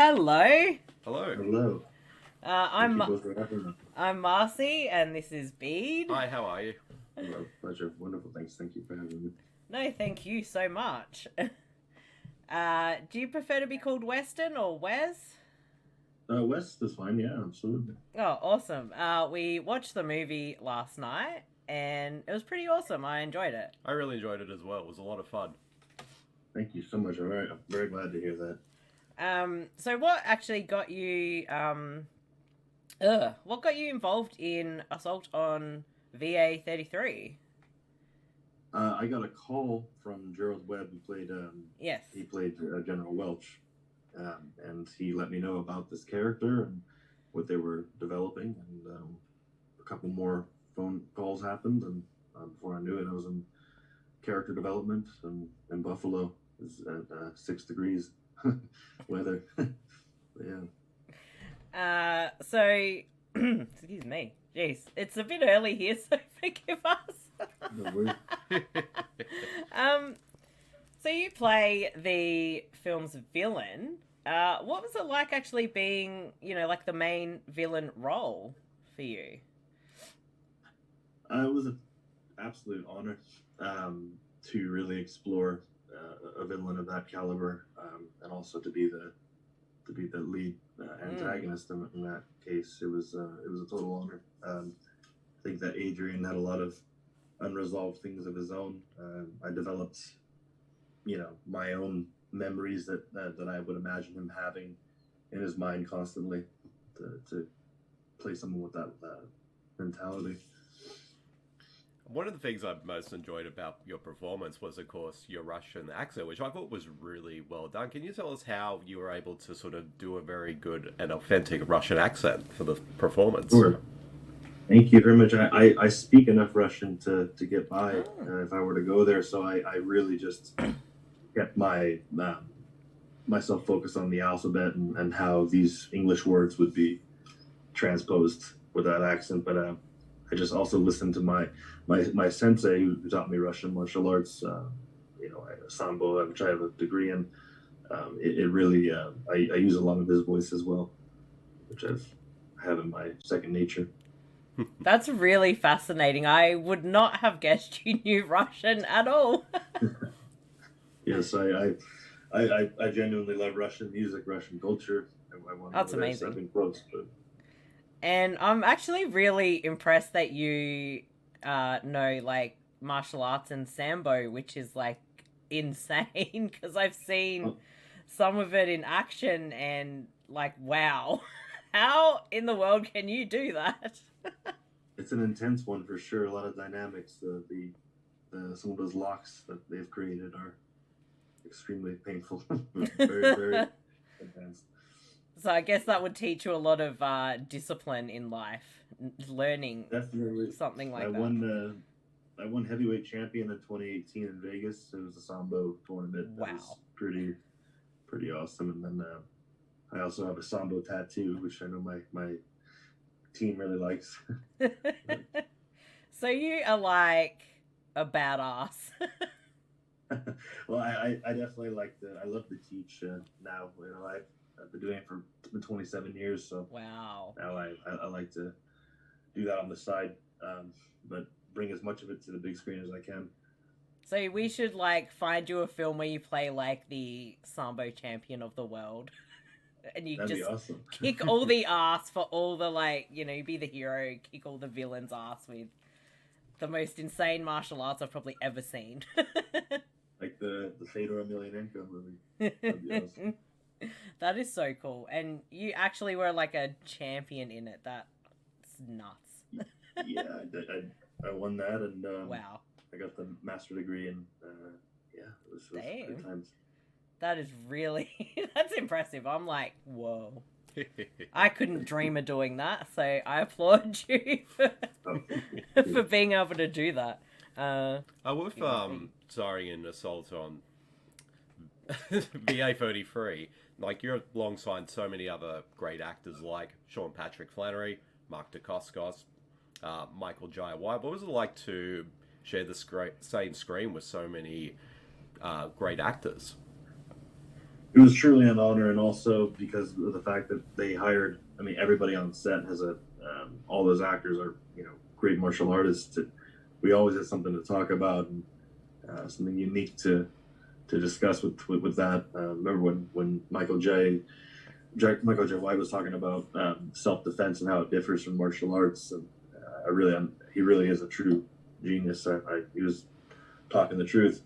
Hello. Hello. Hello. Thank I'm you both for having me. I'm Marcey, and this is Bede. Hi, how are you? Hello. Pleasure. Wonderful. Thanks. Thank you for having me. No, thank you so much. Do you prefer to be called Weston or Wes? West is fine. Yeah, absolutely. Oh, awesome. We watched the movie last night, and it was pretty awesome. I enjoyed it. I really enjoyed it as well. It was a lot of fun. Thank you so much. I'm very glad to hear that. So what actually got you what got you involved in Assault on VA-33? I got a call from Gerald Webb, who played. Yes. He played General Welch, and he let me know about this character and what they were developing. And a couple more phone calls happened, and before I knew it, I was in character development and in Buffalo. It's at 6 degrees weather. Yeah. So excuse me. Jeez, it's a bit early here, so forgive us. No worries. So you play the film's villain. What was it like actually being, like the main villain role for you? It was an absolute honor to really explore a villain of that caliber, and also to be the lead antagonist in that case. It was a total honor. I think that Adrian had a lot of unresolved things of his own. I developed, my own memories that I would imagine him having in his mind constantly to play someone with that mentality. One of the things I most enjoyed about your performance was, of course, your Russian accent, which I thought was really well done. Can you tell us how you were able to sort of do a very good and authentic Russian accent for the performance? Sure. Thank you very much. I speak enough Russian to get by if I were to go there. So I really just kept myself focused on the alphabet and how these English words would be transposed with that accent. But I just also listened to my sensei who taught me Russian martial arts, Sambo, which I have a degree in. It really, I use a lot of his voice as well, which I have in my second nature. That's really fascinating. I would not have guessed you knew Russian at all. Yes, I genuinely love Russian music, Russian culture. I want That's to go there amazing. 7 quotes, but And I'm actually really impressed that you know like martial arts and Sambo, which is like insane because I've seen some of it in action and like, wow, how in the world can you do that? it's an intense one for sure. A lot of dynamics. The some of those locks that they've created are extremely painful. Very, very intense. So I guess that would teach you a lot of discipline in life, learning Definitely something like I that. I won heavyweight champion in 2018 in Vegas. It was a Sambo tournament. That was pretty awesome. And then I also have a Sambo tattoo, which I know my team really likes. So you are like a badass. Well, I definitely I love to teach now. I've been doing it for 27 years, so Wow. now I like to do that on the side, but bring as much of it to the big screen as I can. So we should like find you a film where you play like the Sambo champion of the world. And you That'd just be awesome. kick all the ass for all the like, be the hero, kick all the villains' ass with the most insane martial arts I've probably ever seen. Like the Fedor Emelianenko movie. That'd be awesome. That is so cool. And you actually were like a champion in it. That's nuts. Yeah, I won that, and Wow. I got the master degree, and yeah, it was good times. That is really, that's impressive. I'm like, whoa. I couldn't dream of doing that, so I applaud you for being able to do that. With starring in Assault on VA-33, like you're alongside so many other great actors like Patrick Flannery, Mark Dacascos, Michael Jai White. What was it like to share the same screen with so many great actors? It was truly an honor, and also because of the fact that they hired. I mean, everybody on set has all those actors are great martial artists. We always had something to talk about and something unique to discuss with that. Remember when Michael J. White was talking about self defense and how it differs from martial arts, and he really is a true genius. He was talking the truth.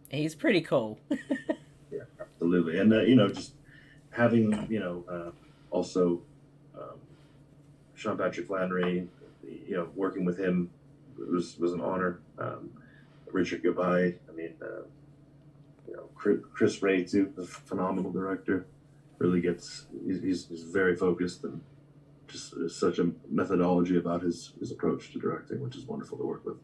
He's pretty cool. Yeah, absolutely, and just having also Sean Patrick Flannery, working with him was an honor. Richard Gabai, I mean, Chris Ray too, a phenomenal director. Really he's very focused and just such a methodology about his approach to directing, which is wonderful to work with.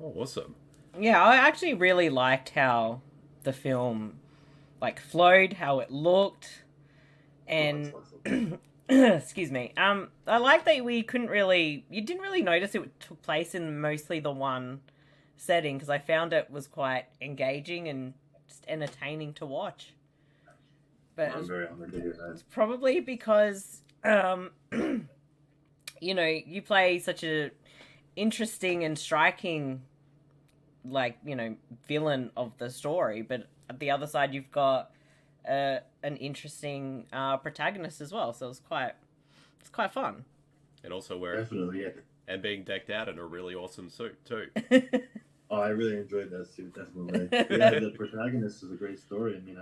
Oh, awesome. Yeah, I actually really liked how the film flowed, how it looked, and excuse me. I like that you didn't really notice it took place in mostly the one setting, because I found it was quite engaging and just entertaining to watch. But I'm very honored to hear that. It's probably because you play such a interesting and striking villain of the story, but at the other side you've got an interesting protagonist as well, so it's quite fun. And also wearing definitely, yeah. And being decked out in a really awesome suit too. Oh, I really enjoyed that suit, definitely. Yeah, the protagonist is a great story. I mean,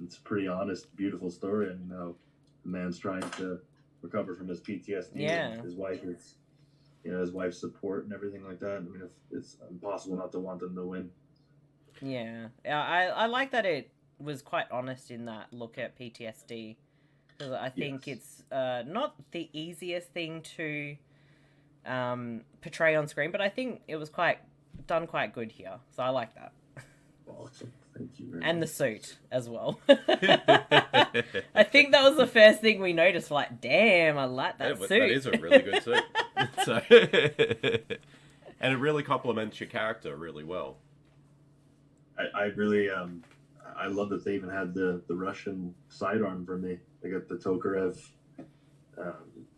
it's a pretty honest, beautiful story. I mean, how the man's trying to recover from his PTSD. Yeah. And his wife is, his wife's support and everything like that. I mean, it's impossible not to want them to win. Yeah, I like that it was quite honest in that look at PTSD, because I think it's not the easiest thing to portray on screen, but I think it was done quite good here, so I like that. Awesome. Thank you very and much. the suit as well. I think that was the first thing we noticed. Damn, I like that suit. That is a really good suit. And it really complements your character really well. I really I love that they even had the Russian sidearm for me. They got the Tokarev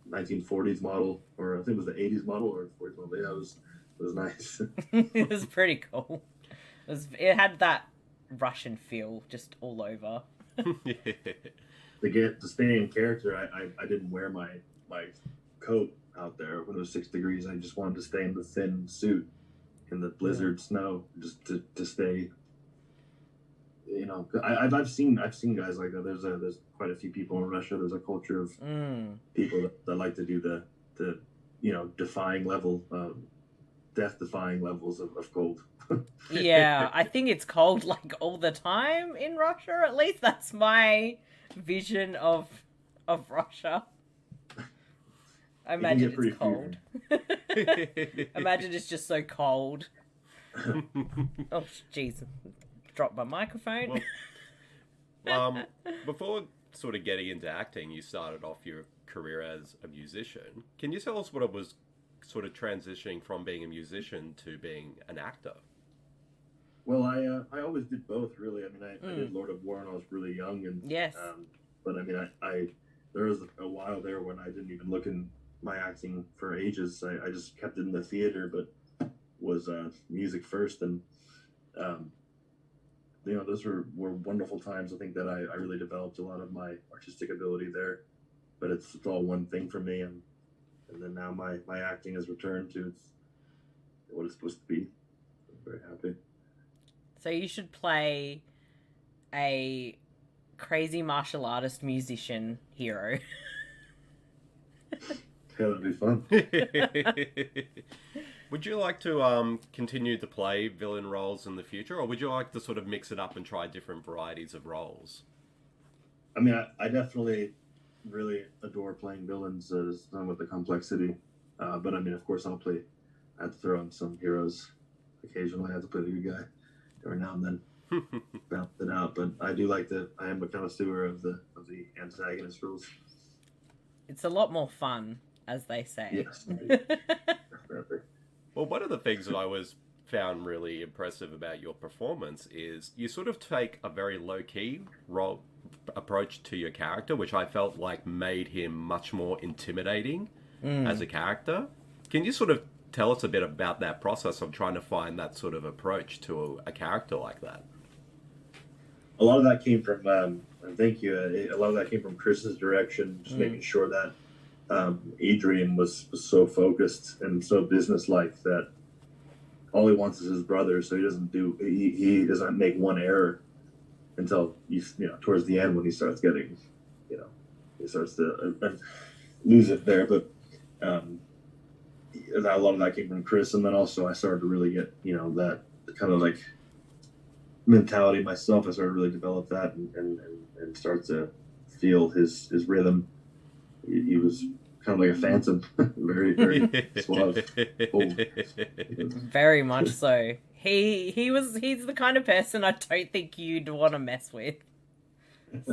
1940s model, or I think it was the 80s model or 40s model. Yeah, it was nice. It was pretty cool. It had that Russian feel just all over. To stay in character, I didn't wear my coat out there when it was 6 degrees. I just wanted to stay in the thin suit in the blizzard snow, just to stay. I've seen guys like that. There's quite a few people in Russia. There's a culture of people that like to do the defying level, death-defying levels of cold. Yeah, I think it's cold all the time in Russia. At least that's my vision of Russia. I imagine it's cold. Imagine it's just so cold. Oh, jeez. Dropped my microphone. Well, before sort of getting into acting, you started off your career as a musician. Can you tell us what it was sort of transitioning from being a musician to being an actor? Well, I always did both, really. I mean, I did Lord of War when I was really young, and yes. But I mean, I there was a while there when I didn't even look in my acting for ages. I just kept it in the theater, but was music first, and those were wonderful times. I think that I really developed a lot of my artistic ability there, but it's all one thing for me, and then now my acting has returned to what it's supposed to be. I'm very happy. So you should play a crazy martial artist musician hero. Yeah, that'd be fun. Would you like to continue to play villain roles in the future, or would you like to sort of mix it up and try different varieties of roles? I mean, I definitely really adore playing villains, done with the complexity. But I mean, of course, I have to throw in some heroes occasionally. I have to play the good guy every now and then, balance it out. But I do I am a connoisseur of the antagonist roles. It's a lot more fun, as they say. Yes. Well, one of the things that I was found really impressive about your performance is you sort of take a very low-key role approach to your character, which I felt like made him much more intimidating as a character. Can you sort of tell us a bit about that process of trying to find that sort of approach to a character like that? A lot of that came from, thank you. A lot of that came from Chris's direction, just making sure that Adrian was so focused and so businesslike that all he wants is his brother, so he doesn't make one error until towards the end when he starts getting, he starts to lose it there. But a lot of that came from Chris, and then also I started to really get that kind of like mentality myself. I started to really develop that and start to feel his rhythm. He was kind of like a phantom, very, very suave. Very much so. He's the kind of person I don't think you'd want to mess with.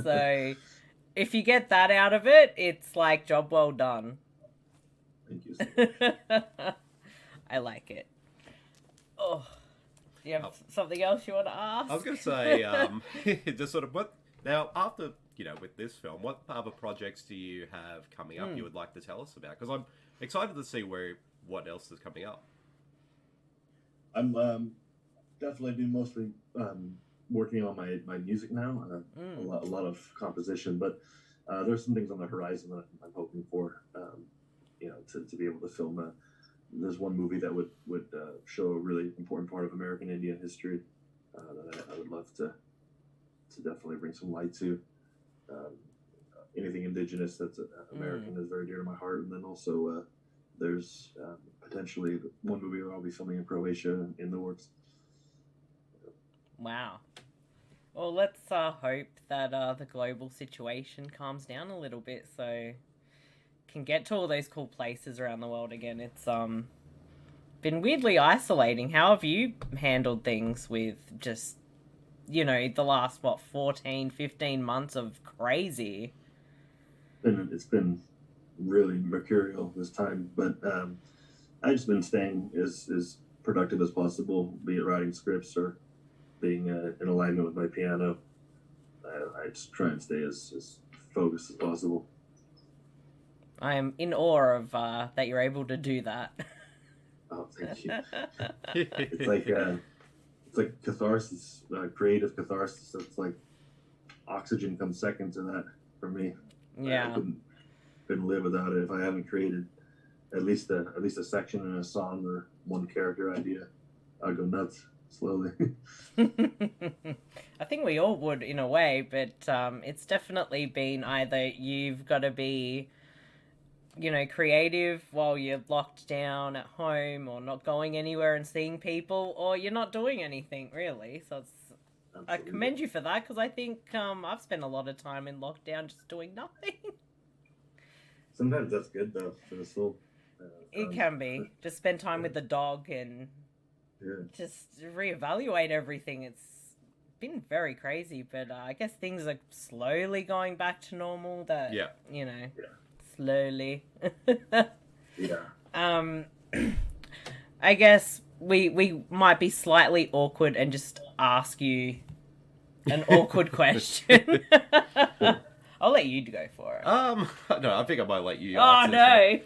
So if you get that out of it, it's like job well done. Thank you so much. I like it. Oh, do you have something else you want to ask? I was going to say, just sort of now after, with this film, what other projects do you have coming up you would like to tell us about? Because I'm excited to see what else is coming up. I'm definitely been mostly working on my music now, a lot of composition, but there's some things on the horizon that I'm hoping for, to be able to film. There's one movie that would show a really important part of American Indian history that I would love to definitely bring some light to. Anything indigenous that's American is very dear to my heart, and then also there's potentially one movie where I'll be filming in Croatia in the works. Wow. Well, let's hope that the global situation calms down a little bit so can get to all those cool places around the world again. It's been weirdly isolating. How have you handled things with just, the last, 14, 15 months of crazy? It's been really mercurial this time, but I've just been staying as productive as possible, be it writing scripts or being in alignment with my piano. I just try and stay as focused as possible. I am in awe of that you're able to do that. Oh, thank you. It's like catharsis, creative catharsis. It's like oxygen comes second to that for me. Yeah. I couldn't live without it. If I haven't created at least a section in a song or one character idea, I'd go nuts slowly. I think we all would in a way, but it's definitely been either you've got to be, creative while you're locked down at home or not going anywhere and seeing people, or you're not doing anything really. So it's, I commend you for that, because I think I've spent a lot of time in lockdown just doing nothing. Sometimes that's good though for the soul. It can be. Just spend time with the dog and just reevaluate everything. It's been very crazy, but I guess things are slowly going back to normal. Slowly. I guess we might be slightly awkward and just ask you an awkward question. I'll let you go for it. No, I think I might let you. Oh no.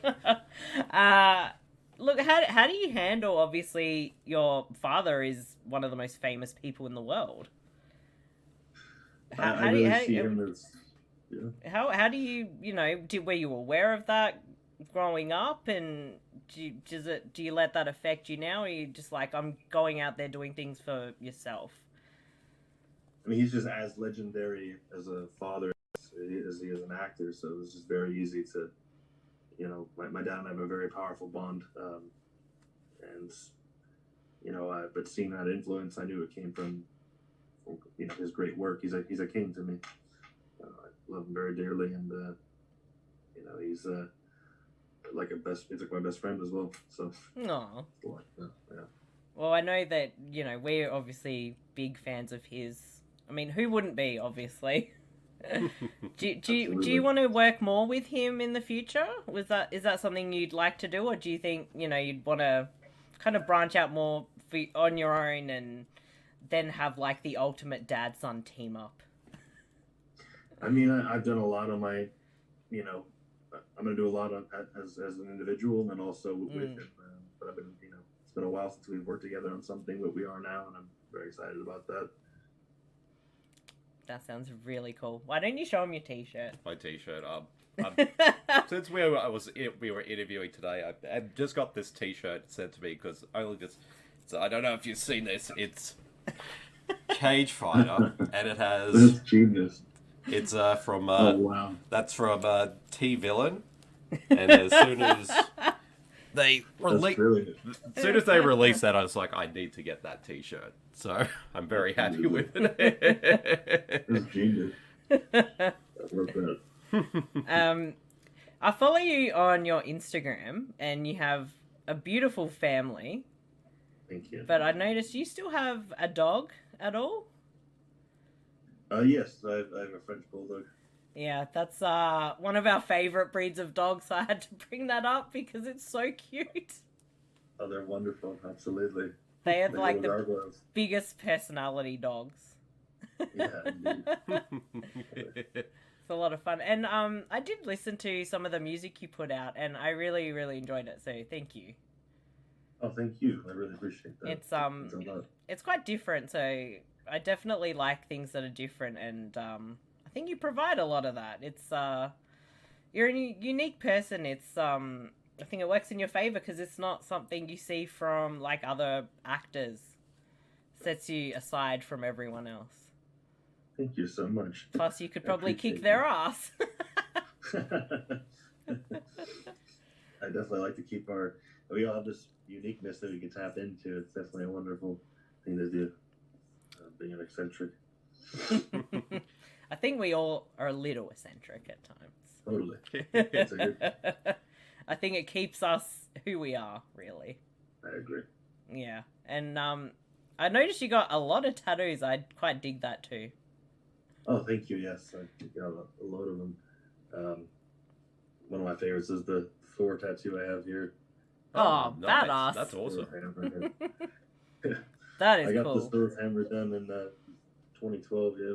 Look, how do you handle? Obviously, your father is one of the most famous people in the world. How do you were you aware of that growing up, and do you let that affect you now, or are you just like, I'm going out there doing things for yourself? I mean, he's just as legendary as a father as he is an actor, so it was just very easy to, my dad and I have a very powerful bond, and but seeing that influence, I knew it came from his great work. He's a king to me. I love him very dearly, and he's he's like my best friend as well. So. Aww. Yeah. Well, I know that we're obviously big fans of his. I mean, who wouldn't be? Obviously. do you want to work more with him in the future? Is that something you'd like to do, or do you think you'd want to kind of branch out more on your own and then have like the ultimate dad-son team up? I mean, I've done a lot of my, you know, I'm going to do a lot of as an individual and also with him. But I've been, you know, it's been a while since we've worked together on something, but we are now, and I'm very excited about that. That sounds really cool. Why don't you show him your t-shirt? My t-shirt. Since we were interviewing today, I just got this t-shirt sent to me because so I don't know if you've seen this. It's Cage Fighter, and it has. That's genius. It's from. Oh wow. That's from T Villain, and as soon as they released that, I was like, I need to get that t-shirt. So I'm very happy with it. That's genius. I love that. I follow you on your Instagram, and you have a beautiful family. Thank you. But I noticed you still have a dog at all? Yes, I have a French bulldog. Yeah, that's one of our favorite breeds of dogs, so I had to bring that up because it's so cute. Oh, they're wonderful. Absolutely. They have They like go the gargoyles. biggest personality dogs. Yeah, indeed. It's a lot of fun. And I did listen to some of the music you put out, and I really, really enjoyed it, so thank you. Oh, thank you. I really appreciate that. It's a lot. it's quite different, so I definitely like things that are different, and I think you provide a lot of that. It's you're a unique person. It's I think it works in your favor because it's not something you see from like other actors. Sets you aside from everyone else. Thank you so much. Plus, you could probably kick their ass. I definitely like to keep we all have this uniqueness that we can tap into. It's definitely a wonderful thing to do, being an eccentric. I think we all are a little eccentric at times. Totally. It's a good... I think it keeps us who we are, really. I agree. Yeah, and I noticed you got a lot of tattoos. I quite dig that too. Oh, thank you. Yes, I got a load of them. One of my favorites is the Thor tattoo I have here. Oh, nice. badass! That's awesome. That is I got cool. this Thor hammer done in 2012. Yeah.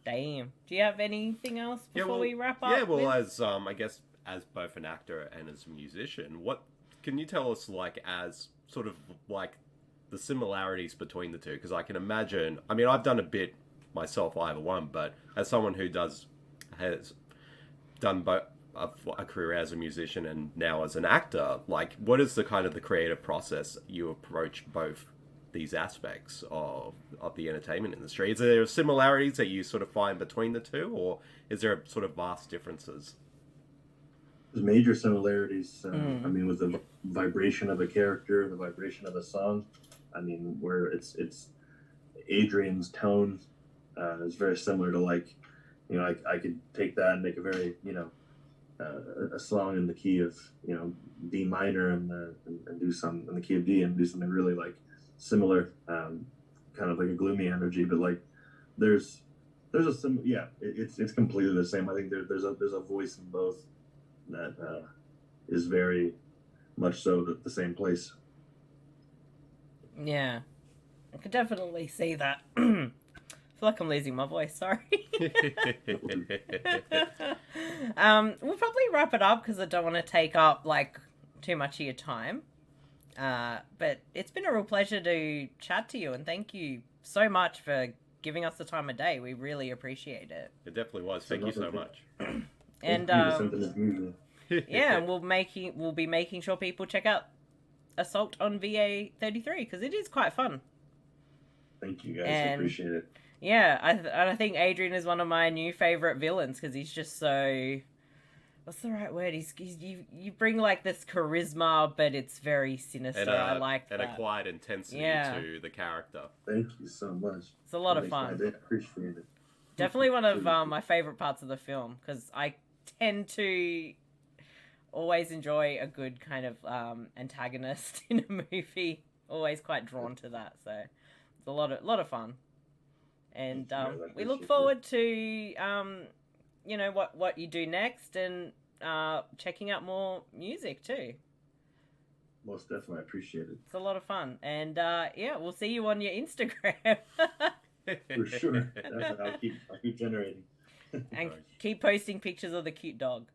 Damn. Do you have anything else before we wrap up? Yeah, well, with? as I guess as both an actor and as a musician, what can you tell us like as sort of like the similarities between the two? Because I can imagine. I mean, I've done a bit myself, either one, but as someone who has done both a career as a musician and now as an actor, like what is the kind of the creative process you approach both these aspects of the entertainment industry? Is there similarities that you sort of find between the two, or is there sort of vast differences? There's major similarities. I mean, with the vibration of a character, the vibration of a song. I mean, where it's Adrian's tone is very similar to like, you know, I could take that and make a very, you know, a song in the key of, you know, D minor and do some in the key of D and do something really like similar, kind of like a gloomy energy, but like there's a it's completely the same. I think there's a voice in both that is very much so the same place. Yeah, I could definitely see that. I feel like I'm losing my voice. Sorry. We'll probably wrap it up because I don't want to take up like too much of your time. But it's been a real pleasure to chat to you, and thank you so much for giving us the time of day. We really appreciate it. It definitely was. Thank you so much. And yeah, and we'll be making sure people check out Assault on VA-33 because it is quite fun. Thank you guys. I appreciate it. Yeah, I think Adrian is one of my new favorite villains because he's just so. What's the right word? You bring like this charisma, but it's very sinister. And, I like that. And a quiet intensity to the character. Thank you so much. It's a lot of fun. I appreciate it. Definitely one of my favorite parts of the film because I tend to always enjoy a good kind of antagonist in a movie. Always quite drawn to that, so it's a lot of fun. And we look forward to you know what you do next and checking out more music too. Most definitely, I appreciate it. It's a lot of fun. And yeah, we'll see you on your Instagram. For sure. Definitely. I'll keep generating. And keep posting pictures of the cute dog.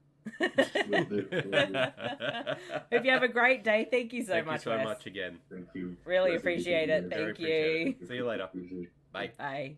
Will do. Hope you have a great day. Thank you so much, Thank you so Wes. much again. Thank you. Really Pleasure appreciate meeting it. you. Thank Appreciate you. it. See you later. Appreciate it. Bye. Bye.